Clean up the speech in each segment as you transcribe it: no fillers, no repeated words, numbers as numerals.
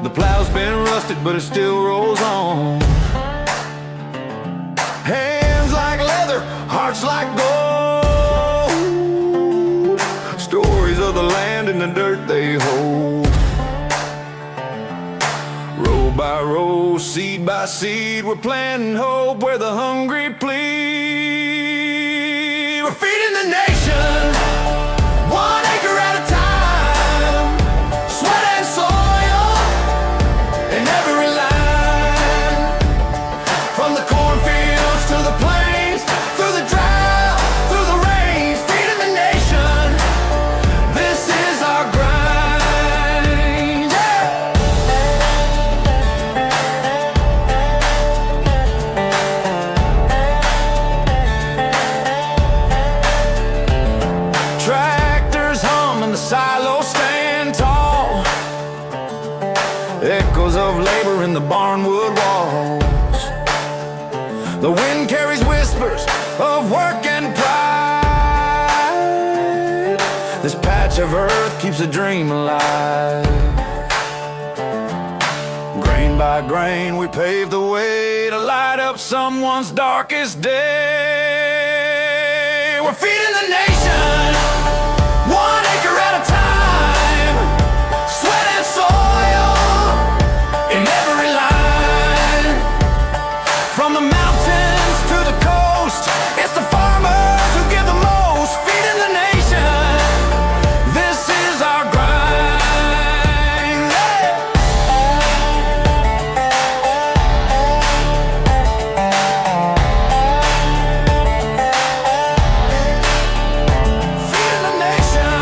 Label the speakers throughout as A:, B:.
A: The plow's been rusted, but it still rolls on. Hands like leather, hearts like gold. Stories of the land and the dirt they hold. Row by row, seed by seed, we're planting hope where the hungry plead. We're feeding the nation, 1 acre at a time. Sweat and soil in every line. From the cornfields to the plains, through the drought, through the rains. Feeding the nation, this is our grind. Yeah! Tractors hum and the silos stand tall. Echoes of labor in the barnwood walls. The wind carries whispers of work and pride. This patch of earth keeps a dream alive. Grain by grain we pave the way to light up someone's darkest day. We're feeding the nation, 1 acre at a time. Sweat and soil in every line. From the mountains to the coast, it's the farmers who give the most. Feeding the nation, this is our grind. Yeah! Feeding the nation,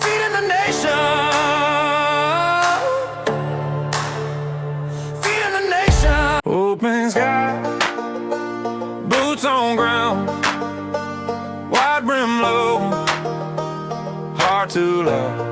A: feeding the nation. Feeding the nation. Open sky, boots on ground, wide brim low, hard to love.